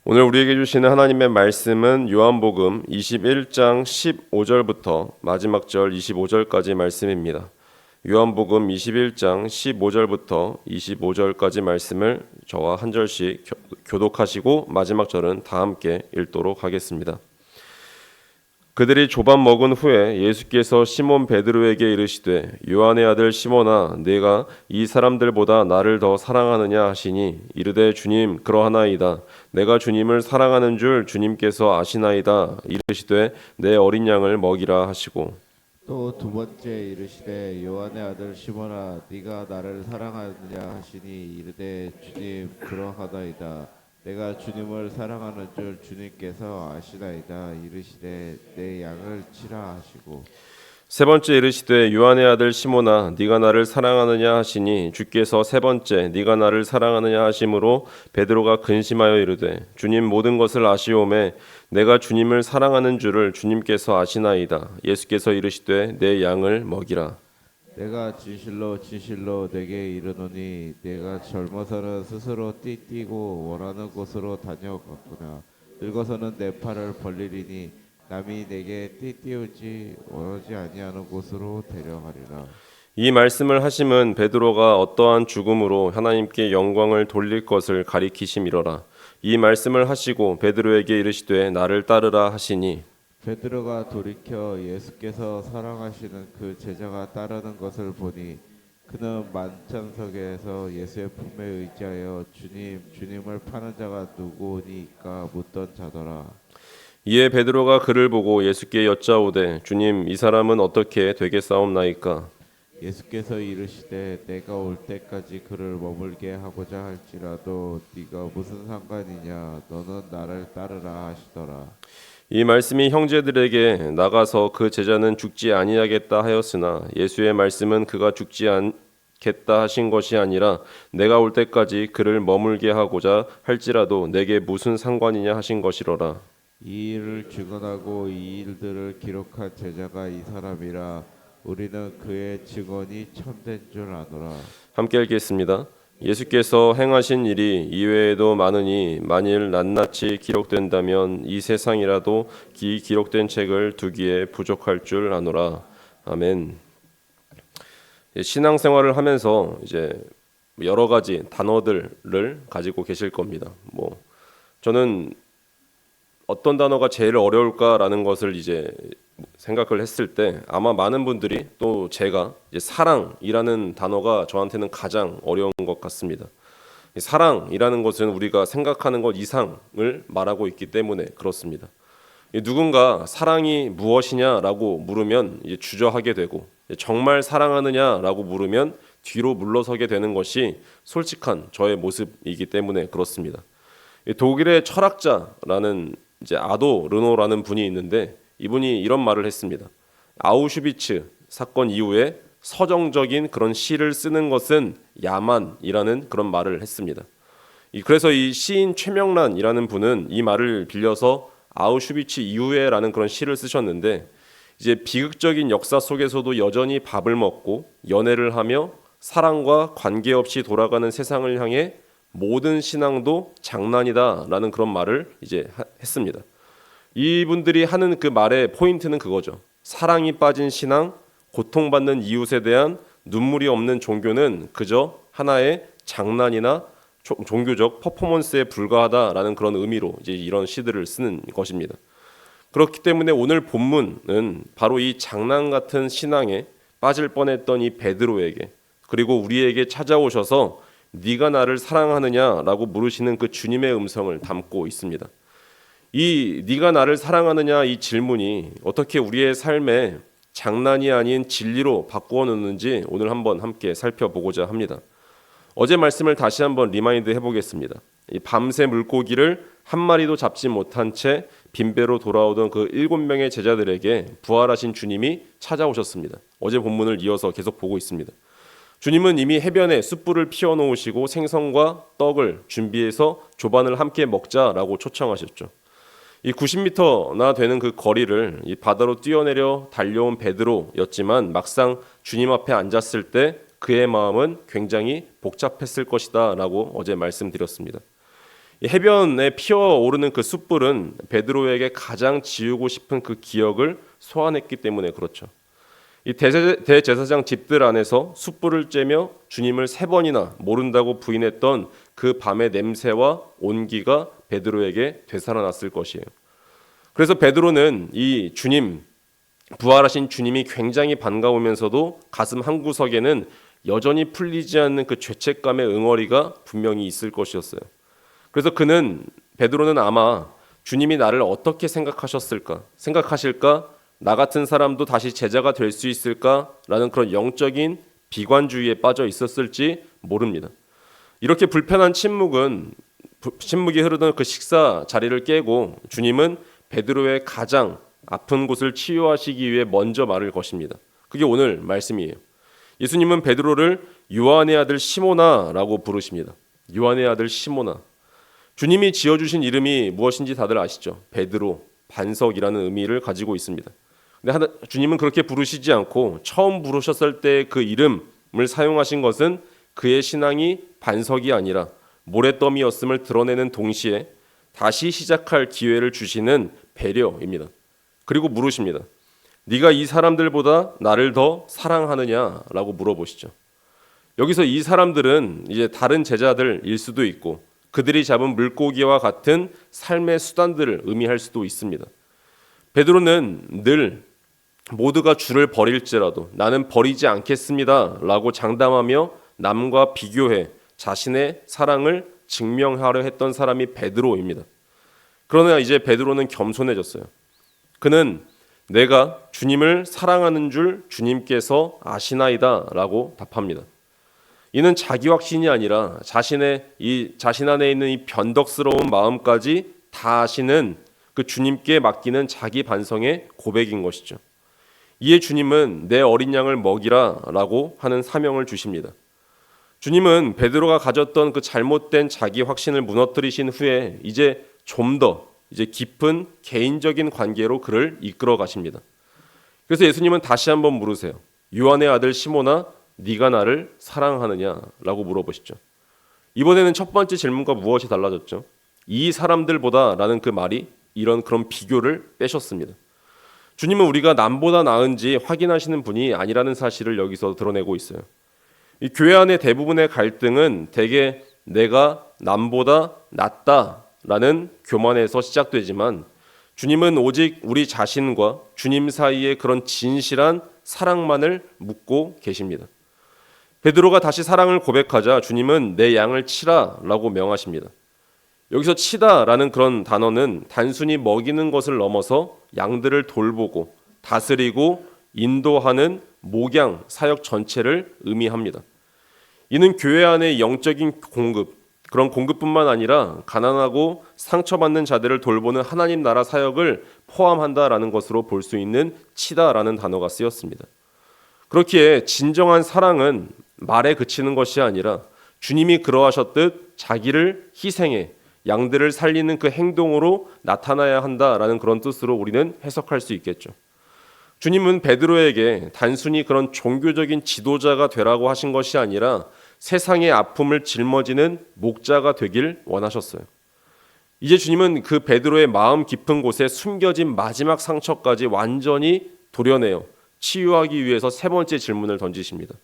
오늘 우리에게 주시는 하나님의 말씀은 요한복음 21장 15절부터 마지막 절 25절까지 말씀입니다. 요한복음 21장 15절부터 25절까지 말씀을 저와 한 절씩 교독하시고 마지막 절은 다 함께 읽도록 하겠습니다. 그들이 조밥 먹은 후에 예수께서 시몬 베드로에게 이르시되 요한의 아들 시몬아 내가 이 사람들보다 나를 더 사랑하느냐 하시니 이르되 주님 그러하나이다. 내가 주님을 사랑하는 줄 주님께서 아시나이다. 이르시되 내 어린 양을 먹이라 하시고 또 두 번째 이르시되 요한의 아들 시몬아 네가 나를 사랑하느냐 하시니 이르되 주님 그러하나이다. 내가 주님을 사랑하는 줄 주님께서 아시나이다. 이르시되 내 양을 치라 하시고 세 번째 이르시되 요한의 아들 시몬아 네가 나를 사랑하느냐 하시니 주께서 세 번째 네가 나를 사랑하느냐 하심으로 베드로가 근심하여 이르되 주님 모든 것을 아시오매 내가 주님을 사랑하는 줄을 주님께서 아시나이다. 예수께서 이르시되 내 양을 먹이라. 내가 진실로 내게 이르노니 내가 젊어서는 스스로 띠뛰고 원하는 곳으로 다녀갔구나. 늙어서는 내 팔을 벌리리니 남이 내게 띠띠우지 원하지 아니하는 곳으로 데려가리라. 이 말씀을 하심은 베드로가 어떠한 죽음으로 하나님께 영광을 돌릴 것을 가리키심이로라. 이 말씀을 하시고 베드로에게 이르시되 나를 따르라 하시니 베드로가 돌이켜 예수께서 사랑하시는 그 제자가 따르는 것을 보니 그는 만찬석에서 예수의 품에 의지하여 주님을 파는 자가 누구니까 묻던 자더라. 이에 베드로가 그를 보고 예수께 여짜오되 주님 이 사람은 어떻게 되겠사옵나이까. 예수께서 이르시되 내가 올 때까지 그를 머물게 하고자 할지라도 네가 무슨 상관이냐 너는 나를 따르라 하시더라. 이 말씀이 형제들에게 나가서 그 제자는 죽지 아니하겠다 하였으나 예수의 말씀은 그가 죽지 않겠다 하신 것이 아니라 내가 올 때까지 그를 머물게 하고자 할지라도 내게 무슨 상관이냐 하신 것이로라. 이 일을 증언하고 이 일들을 기록한 제자가 이 사람이라. 우리는 그의 증언이 참된 줄 아노라. 함께 읽겠습니다. 예수께서 행하신 일이 이외에도 많으니 만일 낱낱이 기록된다면 이 세상이라도 이 기록된 책을 두기에 부족할 줄 아노라. 아멘. 신앙생활을 하면서 이제 여러 가지 단어들을 가지고 계실 겁니다. 저는 어떤 단어가 제일 어려울까라는 것을 이제 생각을 했을 때 아마 많은 분들이 또 제가 이제 사랑이라는 단어가 저한테는 가장 어려운 것 같습니다. 사랑이라는 것은 우리가 생각하는 것 이상을 말하고 있기 때문에 그렇습니다. 누군가 사랑이 무엇이냐라고 물으면 이제 주저하게 되고 정말 사랑하느냐라고 물으면 뒤로 물러서게 되는 것이 솔직한 저의 모습이기 때문에 그렇습니다. 독일의 철학자라는 이제 아도 르노라는 분이 있는데 이분이 이런 말을 했습니다. 아우슈비츠 사건 이후에 서정적인 그런 시를 쓰는 것은 야만이라는 그런 말을 했습니다. 그래서 이 시인 최명란이라는 분은 이 말을 빌려서 아우슈비츠 이후에라는 그런 시를 쓰셨는데 이제 비극적인 역사 속에서도 여전히 밥을 먹고 연애를 하며 사랑과 관계없이 돌아가는 세상을 향해 모든 신앙도 장난이다라는 그런 말을 이제 했습니다. 이분들이 하는 그 말의 포인트는 그거죠. 사랑이 빠진 신앙, 고통받는 이웃에 대한 눈물이 없는 종교는 그저 하나의 장난이나 종교적 퍼포먼스에 불과하다라는 그런 의미로 이제 이런 시들을 쓰는 것입니다. 그렇기 때문에 오늘 본문은 바로 이 장난 같은 신앙에 빠질 뻔했던 이 베드로에게 그리고 우리에게 찾아오셔서 네가 나를 사랑하느냐라고 물으시는 그 주님의 음성을 담고 있습니다. 이 네가 나를 사랑하느냐 이 질문이 어떻게 우리의 삶에 장난이 아닌 진리로 바꾸어 놓는지 오늘 한번 함께 살펴보고자 합니다. 어제 말씀을 다시 한번 리마인드 해보겠습니다. 이 밤새 물고기를 한 마리도 잡지 못한 채 빈배로 돌아오던 그 7명의 제자들에게 부활하신 주님이 찾아오셨습니다. 어제 본문을 이어서 계속 보고 있습니다. 주님은 이미 해변에 숯불을 피워놓으시고 생선과 떡을 준비해서 조반을 함께 먹자라고 초청하셨죠. 이 90m나 되는 그 거리를 이 바다로 뛰어내려 달려온 베드로였지만 막상 주님 앞에 앉았을 때 그의 마음은 굉장히 복잡했을 것이다 라고 어제 말씀드렸습니다. 이 해변에 피어오르는 그 숯불은 베드로에게 가장 지우고 싶은 그 기억을 소환했기 때문에 그렇죠. 이 대제사장 집들 안에서 숯불을 쬐며 주님을 3번이나 모른다고 부인했던 그 밤의 냄새와 온기가 베드로에게 되살아났을 것이에요. 그래서 베드로는 이 주님, 부활하신 주님이 굉장히 반가우면서도 가슴 한구석에는 여전히 풀리지 않는 그 죄책감의 응어리가 분명히 있을 것이었어요. 그래서 베드로는 아마 주님이 나를 어떻게 생각하실까? 나 같은 사람도 다시 제자가 될 수 있을까라는 그런 영적인 비관주의에 빠져 있었을지 모릅니다. 이렇게 불편한 침묵이 흐르던 그 식사 자리를 깨고 주님은 베드로의 가장 아픈 곳을 치유하시기 위해 먼저 말을 거십니다. 그게 오늘 말씀이에요. 예수님은 베드로를 요한의 아들 시모나라고 부르십니다. 요한의 아들 시모나. 주님이 지어주신 이름이 무엇인지 다들 아시죠? 베드로, 반석이라는 의미를 가지고 있습니다. 근데 주님은 그렇게 부르시지 않고 처음 부르셨을 때 그 이름을 사용하신 것은 그의 신앙이 반석이 아니라 모래더미였음을 드러내는 동시에 다시 시작할 기회를 주시는 배려입니다. 그리고 물으십니다. 네가 이 사람들보다 나를 더 사랑하느냐라고 물어보시죠. 여기서 이 사람들은 이제 다른 제자들일 수도 있고 그들이 잡은 물고기와 같은 삶의 수단들을 의미할 수도 있습니다. 베드로는 늘 모두가 주를 버릴지라도 나는 버리지 않겠습니다 라고 장담하며 남과 비교해 자신의 사랑을 증명하려 했던 사람이 베드로입니다. 그러나 이제 베드로는 겸손해졌어요. 그는 내가 주님을 사랑하는 줄 주님께서 아시나이다 라고 답합니다. 이는 자기 확신이 아니라 자신 안에 있는 이 변덕스러운 마음까지 다 아시는 그 주님께 맡기는 자기 반성의 고백인 것이죠. 이에 주님은 내 어린 양을 먹이라 라고 하는 사명을 주십니다. 주님은 베드로가 가졌던 그 잘못된 자기 확신을 무너뜨리신 후에 이제 좀 더 깊은 개인적인 관계로 그를 이끌어 가십니다. 그래서 예수님은 다시 한번 물으세요. 요한의 아들 시모나, 네가 나를 사랑하느냐라고 물어보시죠. 이번에는 첫 번째 질문과 무엇이 달라졌죠? 이 사람들보다라는 그 말이 그런 비교를 빼셨습니다. 주님은 우리가 남보다 나은지 확인하시는 분이 아니라는 사실을 여기서 드러내고 있어요. 이 교회 안의 대부분의 갈등은 대개 내가 남보다 낫다라는 교만에서 시작되지만 주님은 오직 우리 자신과 주님 사이의 그런 진실한 사랑만을 묻고 계십니다. 베드로가 다시 사랑을 고백하자 주님은 내 양을 치라라고 명하십니다. 여기서 치다라는 그런 단어는 단순히 먹이는 것을 넘어서 양들을 돌보고 다스리고 인도하는 목양 사역 전체를 의미합니다. 이는 교회 안의 영적인 그런 공급뿐만 아니라 가난하고 상처받는 자들을 돌보는 하나님 나라 사역을 포함한다라는 것으로 볼 수 있는 치다라는 단어가 쓰였습니다. 그렇기에 진정한 사랑은 말에 그치는 것이 아니라 주님이 그러하셨듯 자기를 희생해 양들을 살리는 그 행동으로 나타나야 한다라는 그런 뜻으로 우리는 해석할 수 있겠죠. 주님은 베드로에게 단순히 그런 종교적인 지도자가 되라고 하신 것이 아니라 세상의 아픔을 짊어지는 목자가 되길 원하셨어요. 이제 주님은 그 베드로의 마음 깊은 곳에 숨겨진 마지막 상처까지 완전히 도려내어 치유하기 위해서 3번째 질문을 던지십니다.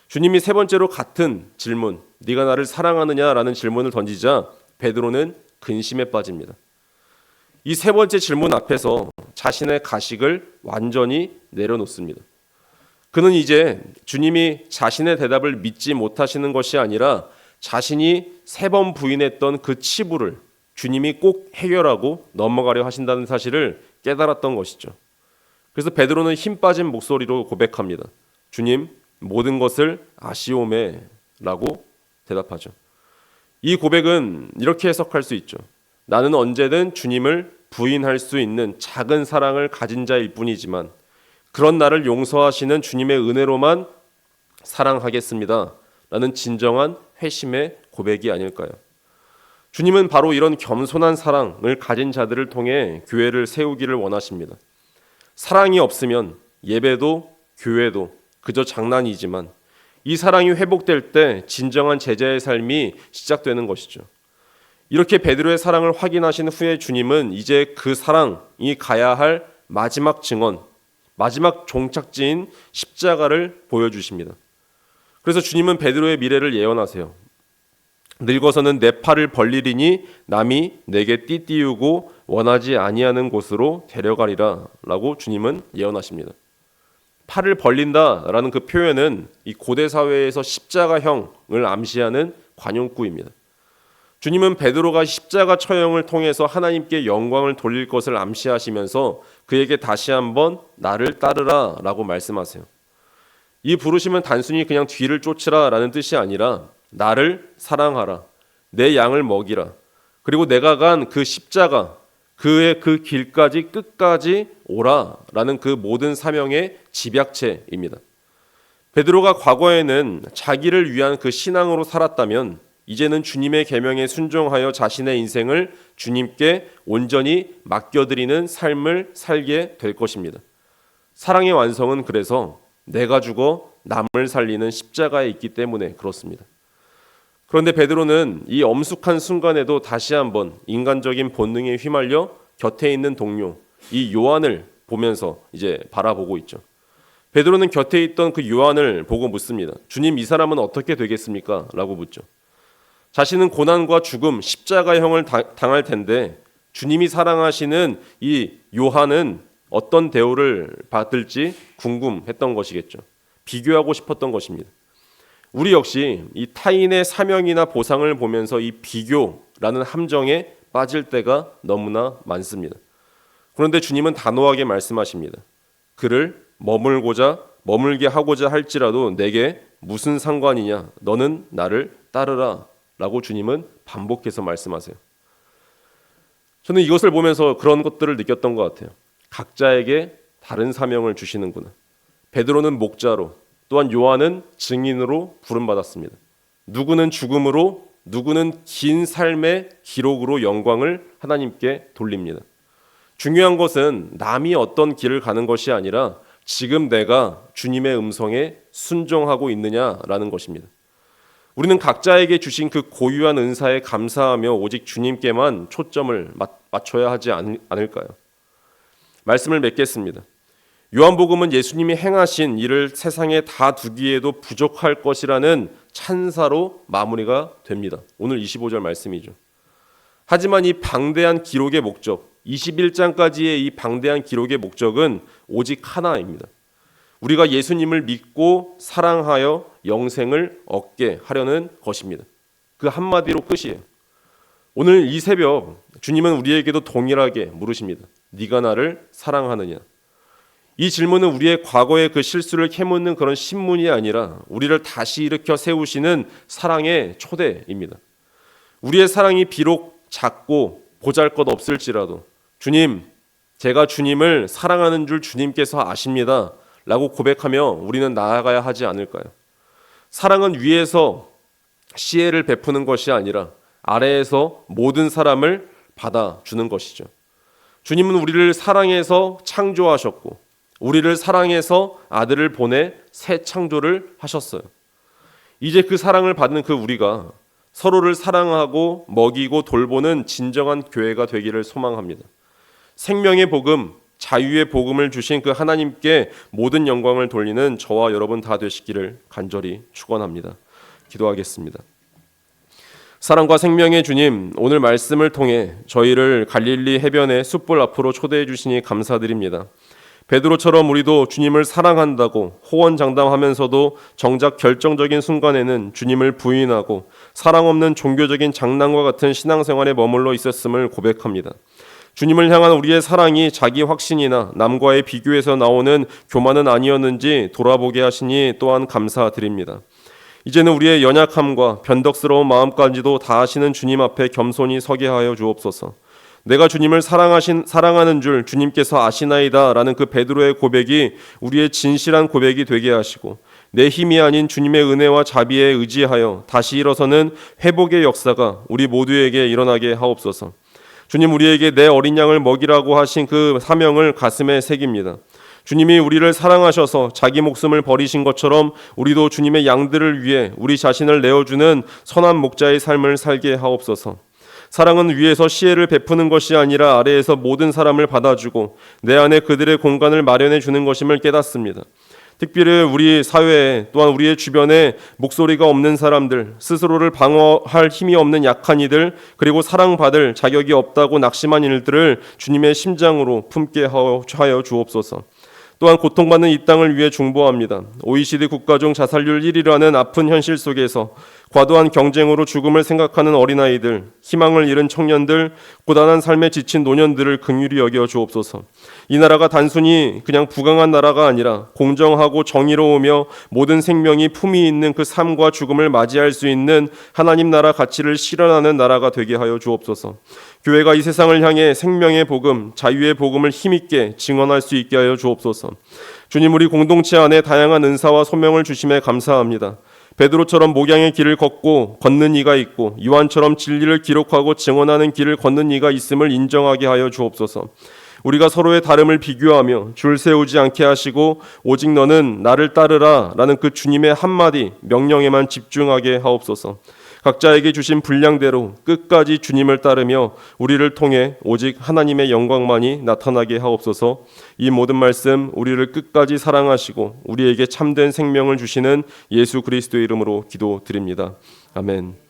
주님이 3번째로 같은 질문, 네가 나를 사랑하느냐라는 질문을 던지자 베드로는 근심에 빠집니다. 이 3번째 질문 앞에서 자신의 가식을 완전히 내려놓습니다. 그는 이제 주님이 자신의 대답을 믿지 못하시는 것이 아니라 자신이 3번 부인했던 그 치부를 주님이 꼭 해결하고 넘어가려 하신다는 사실을 깨달았던 것이죠. 그래서 베드로는 힘 빠진 목소리로 고백합니다. 주님, 모든 것을 아시오메라고 대답하죠. 이 고백은 이렇게 해석할 수 있죠. 나는 언제든 주님을 부인할 수 있는 작은 사랑을 가진 자일 뿐이지만 그런 나를 용서하시는 주님의 은혜로만 사랑하겠습니다. 라는 진정한 회심의 고백이 아닐까요? 주님은 바로 이런 겸손한 사랑을 가진 자들을 통해 교회를 세우기를 원하십니다. 사랑이 없으면 예배도 교회도 그저 장난이지만 이 사랑이 회복될 때 진정한 제자의 삶이 시작되는 것이죠. 이렇게 베드로의 사랑을 확인하신 후에 주님은 이제 그 사랑이 가야 할 마지막 증언, 마지막 종착지인 십자가를 보여주십니다. 그래서 주님은 베드로의 미래를 예언하세요. 늙어서는 내 팔을 벌리리니 남이 내게 띠띠우고 원하지 아니하는 곳으로 데려가리라 라고 주님은 예언하십니다. 팔을 벌린다라는 그 표현은 이 고대 사회에서 십자가형을 암시하는 관용구입니다. 주님은 베드로가 십자가 처형을 통해서 하나님께 영광을 돌릴 것을 암시하시면서 그에게 다시 한번 나를 따르라 라고 말씀하세요. 이 부르심은 단순히 그냥 뒤를 쫓으라 라는 뜻이 아니라 나를 사랑하라, 내 양을 먹이라, 그리고 내가 간 그 십자가, 그의 그 길까지 끝까지 오라 라는 그 모든 사명의 집약체입니다. 베드로가 과거에는 자기를 위한 그 신앙으로 살았다면 이제는 주님의 계명에 순종하여 자신의 인생을 주님께 온전히 맡겨드리는 삶을 살게 될 것입니다. 사랑의 완성은 그래서 내가 죽어 남을 살리는 십자가에 있기 때문에 그렇습니다. 그런데 베드로는 이 엄숙한 순간에도 다시 한번 인간적인 본능에 휘말려 곁에 있는 동료 이 요한을 보면서 이제 바라보고 있죠. 베드로는 곁에 있던 그 요한을 보고 묻습니다. 주님, 이 사람은 어떻게 되겠습니까? 라고 묻죠. 자신은 고난과 죽음, 십자가형을 당할 텐데 주님이 사랑하시는 이 요한은 어떤 대우를 받을지 궁금했던 것이겠죠. 비교하고 싶었던 것입니다. 우리 역시 이 타인의 사명이나 보상을 보면서 이 비교라는 함정에 빠질 때가 너무나 많습니다. 그런데 주님은 단호하게 말씀하십니다. 그를 머물게 하고자 할지라도 내게 무슨 상관이냐? 너는 나를 따르라 라고 주님은 반복해서 말씀하세요. 저는 이것을 보면서 그런 것들을 느꼈던 것 같아요. 각자에게 다른 사명을 주시는구나. 베드로는 목자로, 또한 요한은 증인으로 부름받았습니다. 누구는 죽음으로, 누구는 긴 삶의 기록으로 영광을 하나님께 돌립니다. 중요한 것은 남이 어떤 길을 가는 것이 아니라 지금 내가 주님의 음성에 순종하고 있느냐라는 것입니다. 우리는 각자에게 주신 그 고유한 은사에 감사하며 오직 주님께만 초점을 맞춰야 하지 않을까요? 말씀을 맺겠습니다. 요한복음은 예수님이 행하신 일을 세상에 다 두기에도 부족할 것이라는 찬사로 마무리가 됩니다. 오늘 25절 말씀이죠. 하지만 이 방대한 기록의 목적, 21장까지의 이 방대한 기록의 목적은 오직 하나입니다. 우리가 예수님을 믿고 사랑하여 영생을 얻게 하려는 것입니다. 그 한마디로 끝이에요. 오늘 이 새벽 주님은 우리에게도 동일하게 물으십니다. 네가 나를 사랑하느냐? 이 질문은 우리의 과거의 그 실수를 캐묻는 그런 신문이 아니라 우리를 다시 일으켜 세우시는 사랑의 초대입니다. 우리의 사랑이 비록 작고 보잘것없을지라도 주님, 제가 주님을 사랑하는 줄 주님께서 아십니다 라고 고백하며 우리는 나아가야 하지 않을까요? 사랑은 위에서 시혜를 베푸는 것이 아니라 아래에서 모든 사람을 받아주는 것이죠. 주님은 우리를 사랑해서 창조하셨고 우리를 사랑해서 아들을 보내 새 창조를 하셨어요. 이제 그 사랑을 받는 그 우리가 서로를 사랑하고 먹이고 돌보는 진정한 교회가 되기를 소망합니다. 생명의 복음, 자유의 복음을 주신 그 하나님께 모든 영광을 돌리는 저와 여러분 다 되시기를 간절히 축원합니다. 기도하겠습니다. 사랑과 생명의 주님, 오늘 말씀을 통해 저희를 갈릴리 해변의 숯불 앞으로 초대해 주시니 감사드립니다. 베드로처럼 우리도 주님을 사랑한다고 호언장담하면서도 정작 결정적인 순간에는 주님을 부인하고 사랑 없는 종교적인 장난과 같은 신앙생활에 머물러 있었음을 고백합니다. 주님을 향한 우리의 사랑이 자기 확신이나 남과의 비교에서 나오는 교만은 아니었는지 돌아보게 하시니 또한 감사드립니다. 이제는 우리의 연약함과 변덕스러운 마음까지도 다 아시는 주님 앞에 겸손히 서게 하여 주옵소서. 내가 주님을 사랑하는 줄 주님께서 아시나이다 라는 그 베드로의 고백이 우리의 진실한 고백이 되게 하시고 내 힘이 아닌 주님의 은혜와 자비에 의지하여 다시 일어서는 회복의 역사가 우리 모두에게 일어나게 하옵소서. 주님, 우리에게 내 어린 양을 먹이라고 하신 그 사명을 가슴에 새깁니다. 주님이 우리를 사랑하셔서 자기 목숨을 버리신 것처럼 우리도 주님의 양들을 위해 우리 자신을 내어주는 선한 목자의 삶을 살게 하옵소서. 사랑은 위에서 시혜를 베푸는 것이 아니라 아래에서 모든 사람을 받아주고 내 안에 그들의 공간을 마련해 주는 것임을 깨닫습니다. 특별히 우리 사회에 또한 우리의 주변에 목소리가 없는 사람들, 스스로를 방어할 힘이 없는 약한 이들, 그리고 사랑받을 자격이 없다고 낙심한 이들을 주님의 심장으로 품게 하여 주옵소서. 또한 고통받는 이 땅을 위해 중보합니다. OECD 국가 중 자살률 1위라는 아픈 현실 속에서 과도한 경쟁으로 죽음을 생각하는 어린아이들, 희망을 잃은 청년들, 고단한 삶에 지친 노년들을 긍휼히 여겨 주옵소서. 이 나라가 단순히 그냥 부강한 나라가 아니라 공정하고 정의로우며 모든 생명이 품위 있는 그 삶과 죽음을 맞이할 수 있는 하나님 나라 가치를 실현하는 나라가 되게 하여 주옵소서. 교회가 이 세상을 향해 생명의 복음, 자유의 복음을 힘있게 증언할 수 있게 하여 주옵소서. 주님, 우리 공동체 안에 다양한 은사와 소명을 주심에 감사합니다. 베드로처럼 목양의 길을 걷고 걷는 이가 있고 요한처럼 진리를 기록하고 증언하는 길을 걷는 이가 있음을 인정하게 하여 주옵소서. 우리가 서로의 다름을 비교하며 줄 세우지 않게 하시고 오직 너는 나를 따르라 라는 그 주님의 한마디 명령에만 집중하게 하옵소서. 각자에게 주신 분량대로 끝까지 주님을 따르며 우리를 통해 오직 하나님의 영광만이 나타나게 하옵소서. 이 모든 말씀 우리를 끝까지 사랑하시고 우리에게 참된 생명을 주시는 예수 그리스도의 이름으로 기도드립니다. 아멘.